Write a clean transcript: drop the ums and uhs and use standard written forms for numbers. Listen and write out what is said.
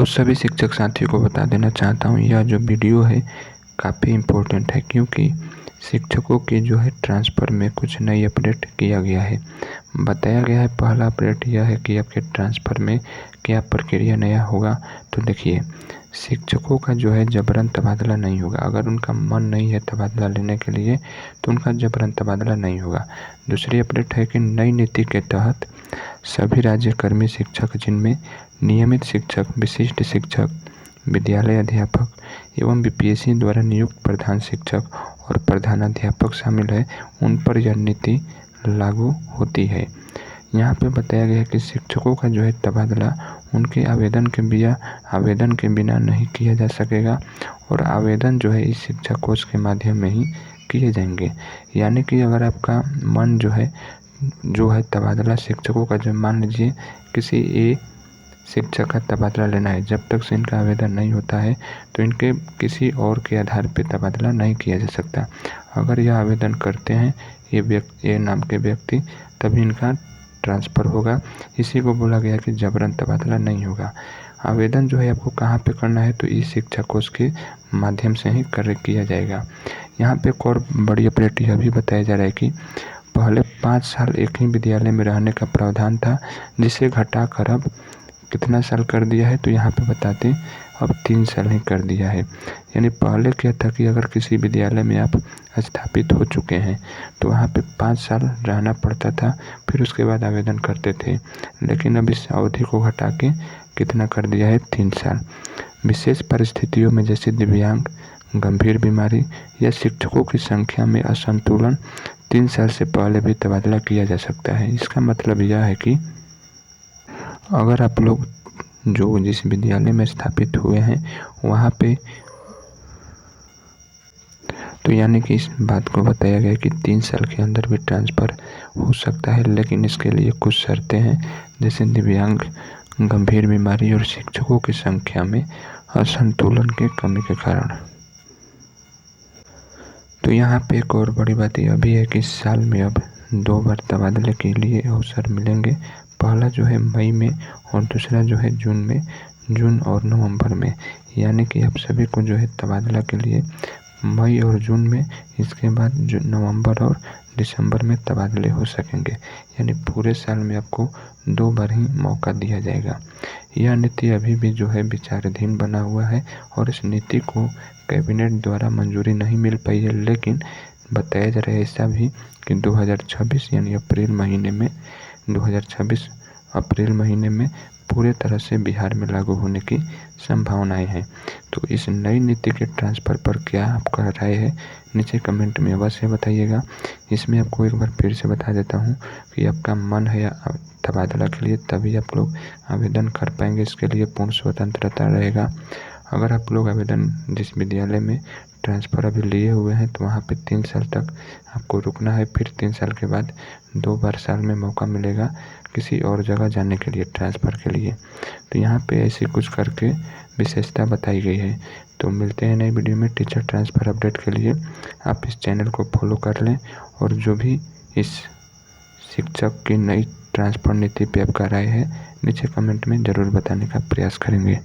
तो सभी शिक्षक साथियों को बता देना चाहता हूँ, यह जो वीडियो है काफ़ी इम्पोर्टेंट है, क्योंकि शिक्षकों के जो है ट्रांसफ़र में कुछ नई अपडेट किया गया है। बताया गया है, पहला अपडेट यह है कि आपके ट्रांसफ़र में क्या प्रक्रिया नया होगा। तो देखिए, शिक्षकों का जो है जबरन तबादला नहीं होगा। अगर उनका मन नहीं है तबादला लेने के लिए तो उनका जबरन तबादला नहीं होगा। दूसरी अपडेट है कि नई नीति के तहत सभी राज्यकर्मी शिक्षक, जिनमें नियमित शिक्षक, विशिष्ट शिक्षक, विद्यालय अध्यापक एवं बीपीएससी द्वारा नियुक्त प्रधान शिक्षक और प्रधानाध्यापक शामिल है, उन पर यह नीति लागू होती है। यहाँ पे बताया गया है कि शिक्षकों का जो है तबादला उनके आवेदन के बिना नहीं किया जा सकेगा और आवेदन जो है इस शिक्षा कोष के माध्यम में ही किए जाएंगे। यानी कि अगर आपका मन जो है तबादला शिक्षकों का, जब मान लीजिए किसी ए शिक्षक का तबादला लेना है, जब तक से इनका आवेदन नहीं होता है तो इनके किसी और के आधार पर तबादला नहीं किया जा सकता। अगर यह आवेदन करते हैं ये नाम के व्यक्ति, तभी इनका ट्रांसफ़र होगा। इसी को बोला गया कि जबरन तबादला नहीं होगा। आवेदन जो है आपको कहाँ पे करना है, तो इस शिक्षा कोष के माध्यम से ही किया जाएगा। यहाँ पे एक और बड़ी अपडेट यह भी बताया जा रहा है कि पहले 5 साल एक ही विद्यालय में रहने का प्रावधान था, जिसे घटाकर अब कितना साल कर दिया है, तो यहाँ पे बताते अब 3 साल ही कर दिया है। यानी पहले क्या था कि अगर किसी विद्यालय में आप स्थापित हो चुके हैं तो वहाँ पे 5 साल रहना पड़ता था, फिर उसके बाद आवेदन करते थे। लेकिन अब इस अवधि को घटा के कितना कर दिया है, 3 साल। विशेष परिस्थितियों में जैसे दिव्यांग, गंभीर बीमारी या शिक्षकों की संख्या में असंतुलन 3 साल से पहले भी तबादला किया जा सकता है। इसका मतलब यह है कि अगर आप लोग जो जिस विद्यालय में स्थापित हुए हैं वहाँ पे, तो यानी कि इस बात को बताया गया कि 3 साल के अंदर भी ट्रांसफ़र हो सकता है, लेकिन इसके लिए कुछ शर्तें हैं, जैसे दिव्यांग, गंभीर बीमारी और शिक्षकों की संख्या में असंतुलन की कमी के कारण। तो यहाँ पे एक और बड़ी बात यह भी है कि इस साल में अब 2 बार तबादले के लिए अवसर मिलेंगे। पहला जो है मई में और दूसरा जो है जून और नवंबर में। यानी कि आप सभी को जो है तबादला के लिए मई और जून में, इसके बाद नवंबर और दिसंबर में तबादले हो सकेंगे। यानी पूरे साल में आपको 2 बार ही मौका दिया जाएगा। यह नीति अभी भी जो है विचाराधीन बना हुआ है और इस नीति को कैबिनेट द्वारा मंजूरी नहीं मिल पाई है, लेकिन बताया जा रहा है ऐसा भी कि 2026 यानी 2026 अप्रैल महीने में पूरे तरह से बिहार में लागू होने की संभावनाएं हैं। तो इस नई नीति के ट्रांसफ़र पर क्या आपका राय है, नीचे कमेंट में अवश्य बताइएगा। इसमें आपको एक बार फिर से बता देता हूँ कि आपका मन है तबादला के लिए, तभी आप लोग आवेदन कर पाएंगे। इसके लिए पूर्ण स्वतंत्रता रहेगा। अगर आप लोग आवेदन जिस विद्यालय में ट्रांसफ़र अभी लिए हुए हैं तो वहाँ पे 3 साल तक आपको रुकना है, फिर 3 साल के बाद 2 बार साल में मौका मिलेगा किसी और जगह जाने के लिए, ट्रांसफ़र के लिए। तो यहाँ पे ऐसे कुछ करके विशेषता बताई गई है। तो मिलते हैं नई वीडियो में। टीचर ट्रांसफ़र अपडेट के लिए आप इस चैनल को फॉलो कर लें और जो भी इस शिक्षक की नई ट्रांसफ़र नीति पे आपका राय है नीचे कमेंट में ज़रूर बताने का प्रयास करेंगे।